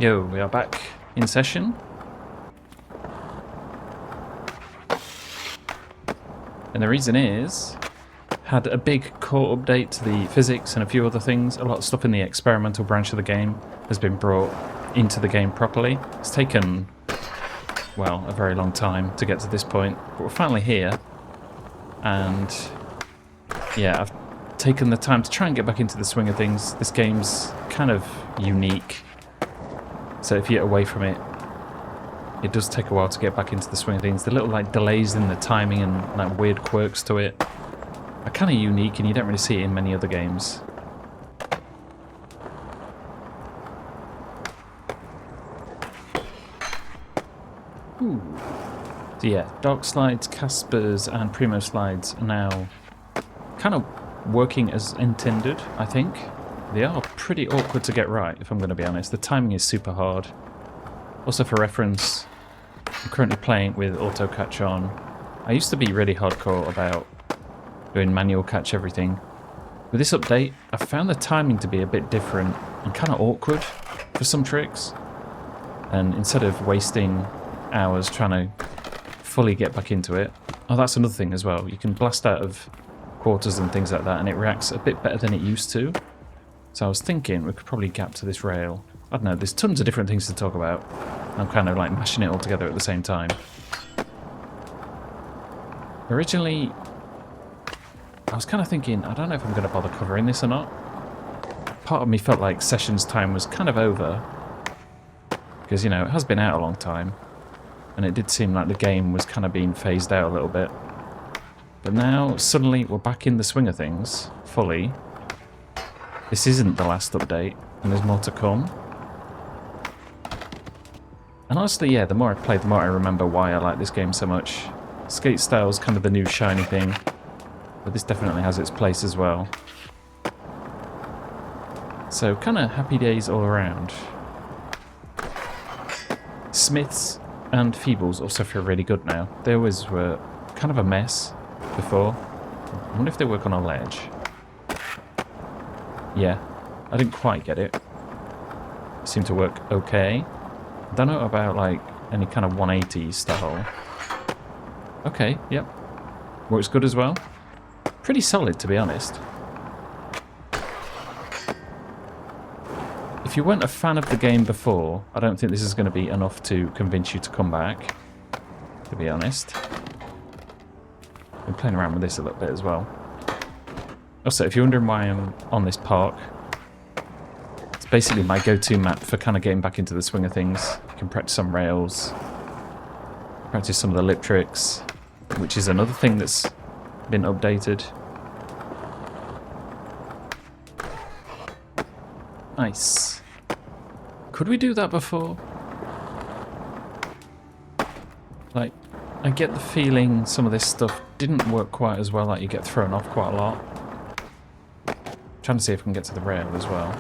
Yo, we are back in session. And the reason is, had a big core update to the physics and a few other things. A lot of stuff in the experimental branch of the game has been brought into the game properly. It's taken, well, a very long time to get to this point, but we're finally here. And yeah, I've taken the time to try and get back into the swing of things. This game's kind of unique. So if you get away from it, it does take a while to get back into the swing of things. The little like delays in the timing and like weird quirks to it are kind of unique, and you don't really see it in many other games. Ooh. So yeah, Darkslides, Caspers, and Primo slides are now kind of working as intended, I think. They are pretty awkward to get right, if I'm going to be honest. The timing is super hard. Also for reference, I'm currently playing with auto catch on. I used to be really hardcore about doing manual catch everything. With this update, I found the timing to be a bit different and kind of awkward for some tricks. And instead of wasting hours trying to fully get back into it... Oh, that's another thing as well. You can blast out of quarters and things like that, and it reacts a bit better than it used to. So I was thinking we could probably gap to this rail. I don't know, there's tons of different things to talk about. I'm kind of like mashing it all together at the same time. Originally, I was kind of thinking, I don't know if I'm going to bother covering this or not. Part of me felt like sessions time was kind of over. Because, you know, it has been out a long time. And it did seem like the game was kind of being phased out a little bit. But now, suddenly, we're back in the swing of things, fully. This isn't the last update, and there's more to come. And honestly, yeah, the more I play, the more I remember why I like this game so much. Skate style's kind of the new shiny thing, but this definitely has its place as well. So, kind of happy days all around. Smiths and Feebles also feel really good now. They always were kind of a mess before. I wonder if they work on a ledge. Yeah, I didn't quite get it. It seemed to work okay. I don't know about like any kind of 180 style. Okay, yep. Works good as well. Pretty solid, to be honest. If you weren't a fan of the game before, I don't think this is going to be enough to convince you to come back, to be honest. Been playing around with this a little bit as well. Also, if you're wondering why I'm on this park, it's basically my go-to map for kind of getting back into the swing of things. You can practice some rails, practice some of the lip tricks, which is another thing that's been updated. Nice. Could we do that before? Like, I get the feeling some of this stuff didn't work quite as well, like you get thrown off quite a lot. Trying to see if I can get to the rail as well.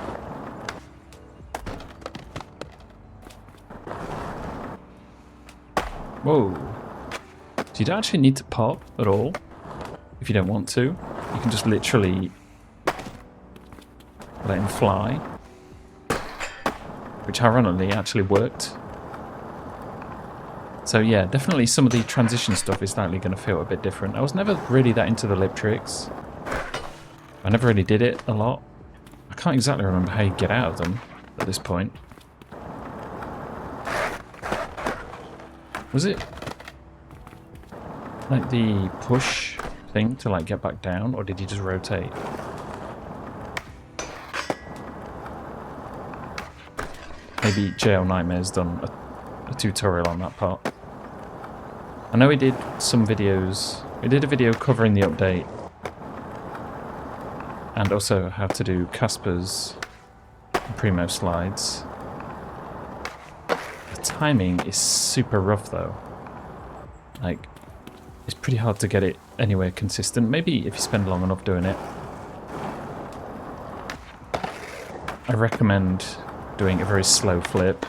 Whoa. So you don't actually need to pop at all if you don't want to. You can just literally let him fly. Which ironically actually worked. So yeah, definitely some of the transition stuff is likely going to feel a bit different. I was never really that into the lip tricks. I never really did it a lot. I can't exactly remember how you get out of them at this point. Was it like the push thing to like get back down, or did you just rotate? Maybe JL Nightmare's done a tutorial on that part. I know he did some videos. We did a video covering the update. And also how to do Casper's Primo slides. The timing is super rough though. Like, it's pretty hard to get it anywhere consistent. Maybe if you spend long enough doing it. I recommend doing a very slow flip,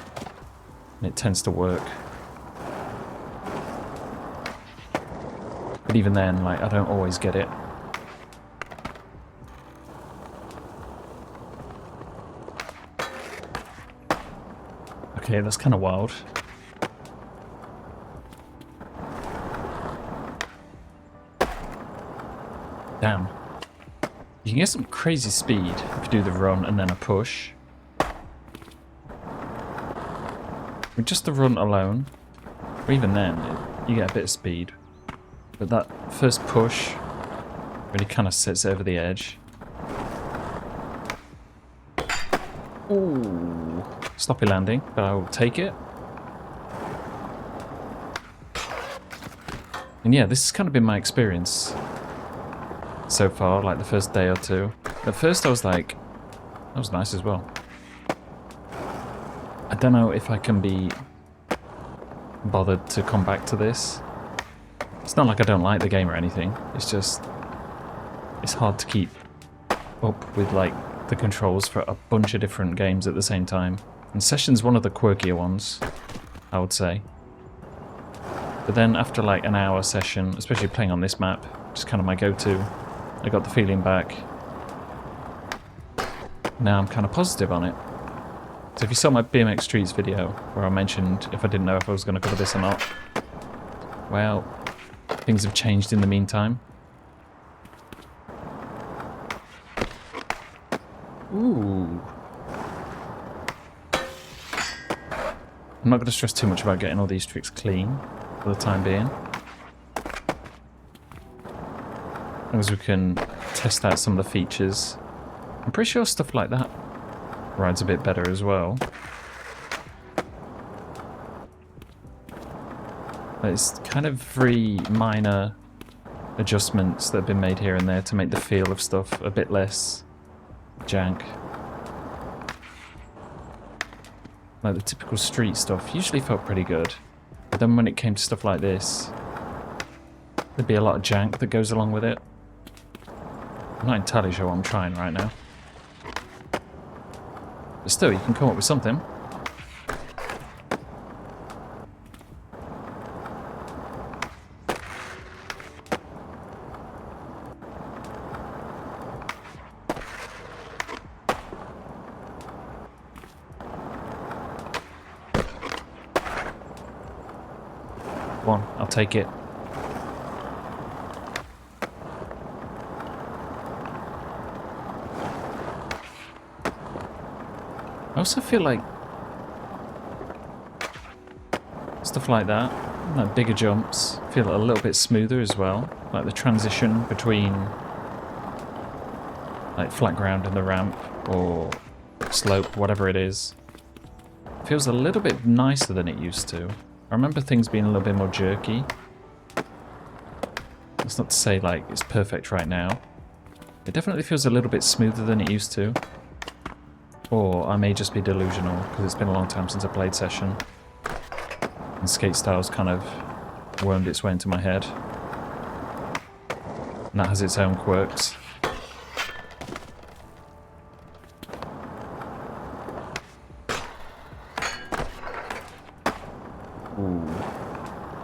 and it tends to work. But even then, like, I don't always get it. Okay, that's kind of wild. Damn. You can get some crazy speed if you do the run and then a push. With just the run alone, or even then, you get a bit of speed. But that first push really kind of sets it over the edge. Ooh. Sloppy landing, but I will take it. And yeah, this has kind of been my experience so far, like the first day or two. At first I was like, that was nice as well. I don't know if I can be bothered to come back to this. It's not like I don't like the game or anything. It's just, it's hard to keep up with like the controls for a bunch of different games at the same time. And Session's one of the quirkier ones, I would say. But then after like an hour session, especially playing on this map, just kind of my go-to, I got the feeling back. Now I'm kind of positive on it. So if you saw my BMX Streets video, where I mentioned if I didn't know if I was going to cover this or not, well, things have changed in the meantime. Ooh. I'm not going to stress too much about getting all these tricks clean for the time being. As long as we can test out some of the features. I'm pretty sure stuff like that rides a bit better as well. There's kind of very minor adjustments that have been made here and there to make the feel of stuff a bit less jank. Like the typical street stuff usually felt pretty good. But then when it came to stuff like this, there'd be a lot of jank that goes along with it. I'm not entirely sure what I'm trying right now. But still, you can come up with something. One, I'll take it. I also feel like stuff like that, like bigger jumps, feel a little bit smoother as well. Like the transition between like flat ground and the ramp or slope, whatever it is, feels a little bit nicer than it used to. I remember things being a little bit more jerky. That's not to say like it's perfect right now. It definitely feels a little bit smoother than it used to. Or I may just be delusional, because it's been a long time since I played Session. And skate style's kind of wormed its way into my head. And that has its own quirks. Ooh.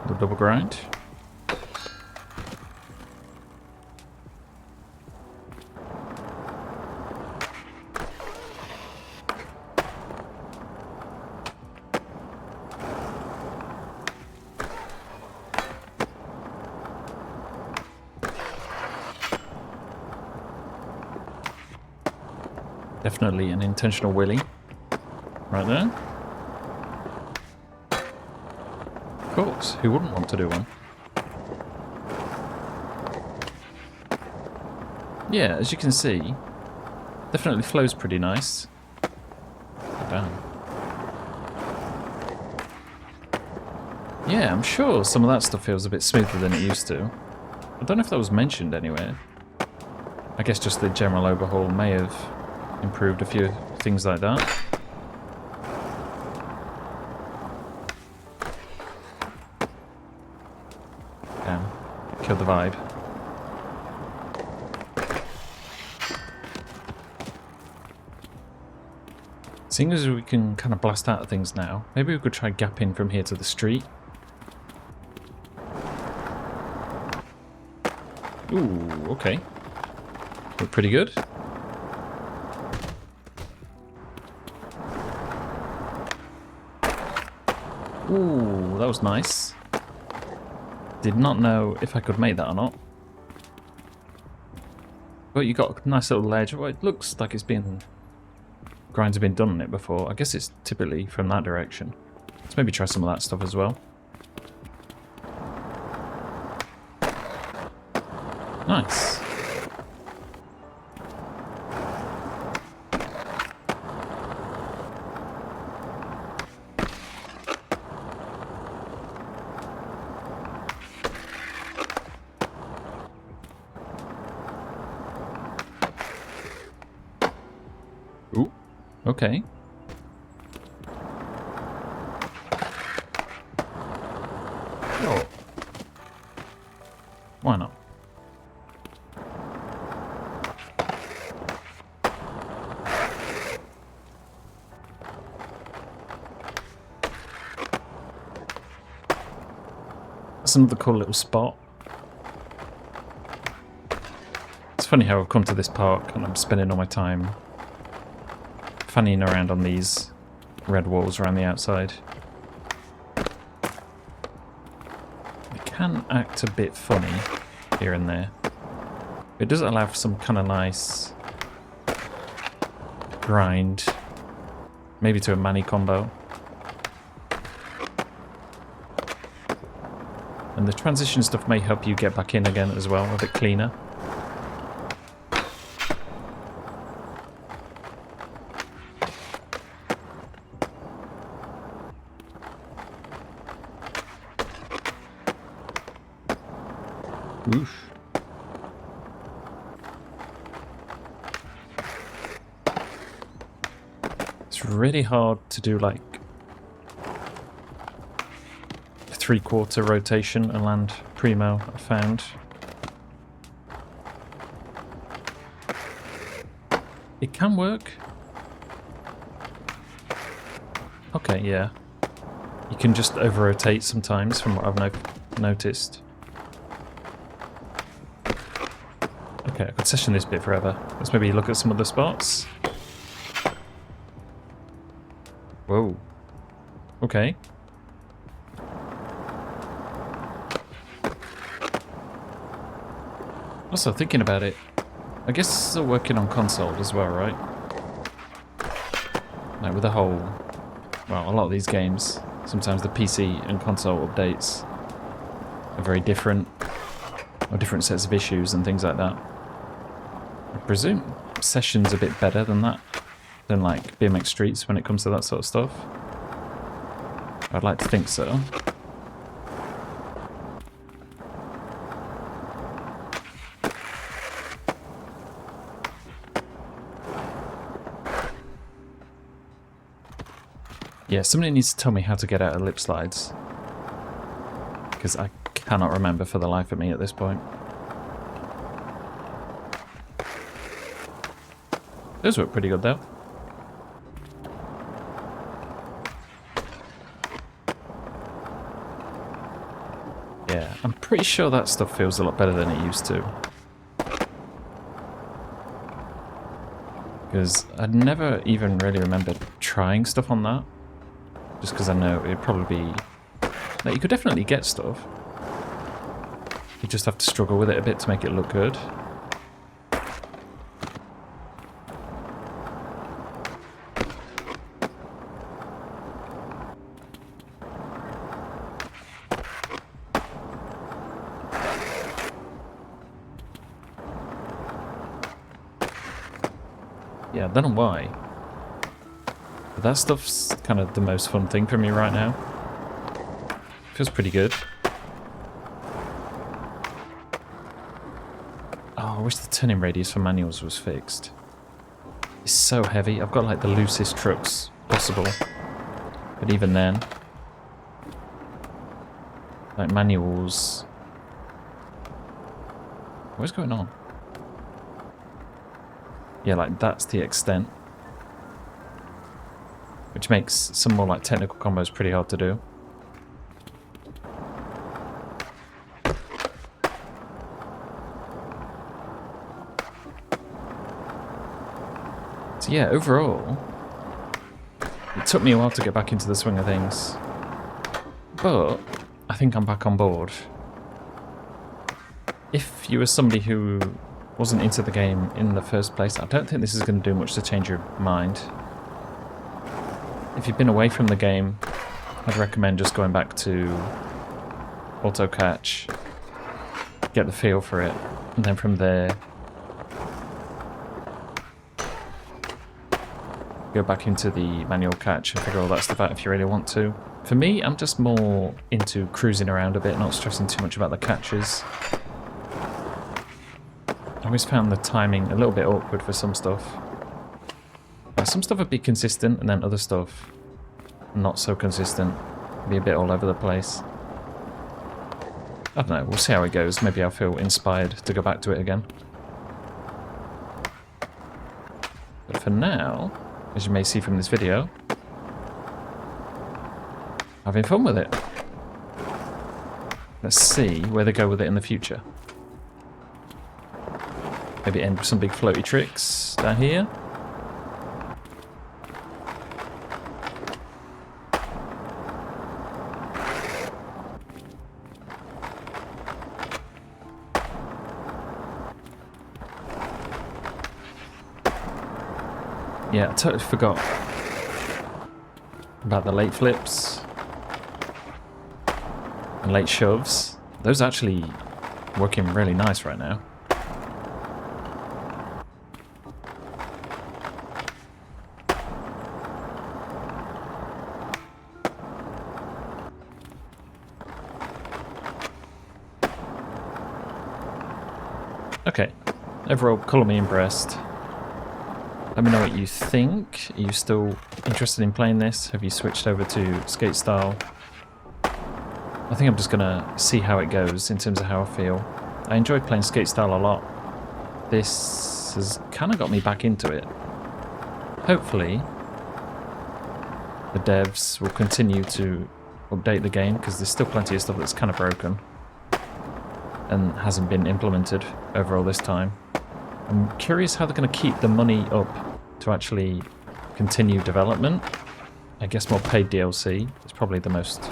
The double grind. Definitely an intentional wheelie. Right there. Of course, who wouldn't want to do one? Yeah, as you can see, definitely flows pretty nice. Damn. Yeah, I'm sure some of that stuff feels a bit smoother than it used to. I don't know if that was mentioned anywhere. I guess just the general overhaul may have improved a few things like that. Damn. Killed the vibe. Seeing as we can kind of blast out of things now, maybe we could try gapping from here to the street. Ooh, okay. Look pretty good. Ooh, that was nice. Did not know if I could make that or not. But you got a nice little ledge. Well, it looks like it's been... grinds have been done on it before. I guess it's typically from that direction. Let's maybe try some of that stuff as well. Nice. Ooh, okay. Oh. Why not? That's another cool little spot. It's funny how I've come to this park and I'm spending all my time fannying around on these red walls around the outside. They can act a bit funny here and there. It does allow for some kind of nice grind, maybe to a mani combo. And the transition stuff may help you get back in again as well, a bit cleaner. Oof. It's really hard to do like a 3/4 rotation and land Primo, I found. It can work. Okay, yeah. You can just over-rotate sometimes from what I've noticed. Okay, I could session this bit forever. Let's maybe look at some other spots. Whoa. Okay. Also, thinking about it, I guess this is working on console as well, right? Like with the whole... well, a lot of these games, sometimes the PC and console updates are very different, or different sets of issues and things like that. I presume Session's a bit better than that, than like BMX Streets when it comes to that sort of stuff. I'd like to think so. Yeah, somebody needs to tell me how to get out of lip slides, because I cannot remember for the life of me at this point. Those work pretty good though. Yeah, I'm pretty sure that stuff feels a lot better than it used to. Because I'd never even really remember trying stuff on that. Just because I know it'd probably be... like, you could definitely get stuff. You just have to struggle with it a bit to make it look good. Yeah, I don't know why. But that stuff's kind of the most fun thing for me right now. Feels pretty good. Oh, I wish the turning radius for manuals was fixed. It's so heavy. I've got like the loosest trucks possible. But even then, like manuals... what's going on? Yeah, like that's the extent. Which makes some more like technical combos pretty hard to do. So yeah, overall, it took me a while to get back into the swing of things. But I think I'm back on board. If you were somebody who wasn't into the game in the first place, I don't think this is going to do much to change your mind. If you've been away from the game, I'd recommend just going back to auto catch, get the feel for it, and then from there go back into the manual catch and figure all that stuff out if you really want to. For me, I'm just more into cruising around a bit, not stressing too much about the catches. I always found the timing a little bit awkward for some stuff. Some stuff would be consistent, and then other stuff not so consistent. Be a bit all over the place. I don't know, we'll see how it goes. Maybe I'll feel inspired to go back to it again. But for now, as you may see from this video, having fun with it. Let's see where they go with it in the future. Maybe end with some big floaty tricks down here. Yeah, I totally forgot about the late flips and late shoves. Those are actually working really nice right now. Okay, overall, colour me impressed. Let me know what you think. Are you still interested in playing this? Have you switched over to skate style? I think I'm just gonna see how it goes in terms of how I feel. I enjoyed playing skate style a lot. This has kind of got me back into it. Hopefully, the devs will continue to update the game, because there's still plenty of stuff that's kind of broken and hasn't been implemented over all this time. I'm curious how they're going to keep the money up to actually continue development. I guess more paid DLC is probably the most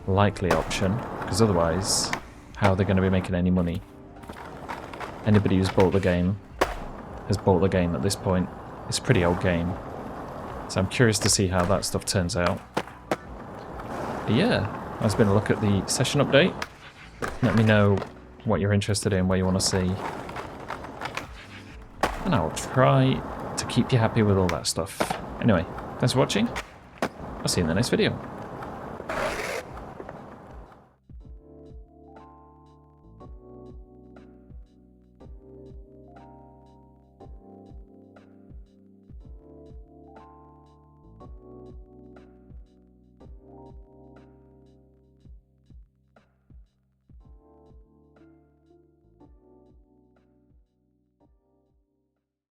likely option, because otherwise, how are they going to be making any money? Anybody who's bought the game has bought the game at this point. It's a pretty old game, so I'm curious to see how that stuff turns out. But yeah, that's been a look at the session update. Let me know what you're interested in, what you want to see. And I'll try to keep you happy with all that stuff. Anyway, thanks for watching. I'll see you in the next video.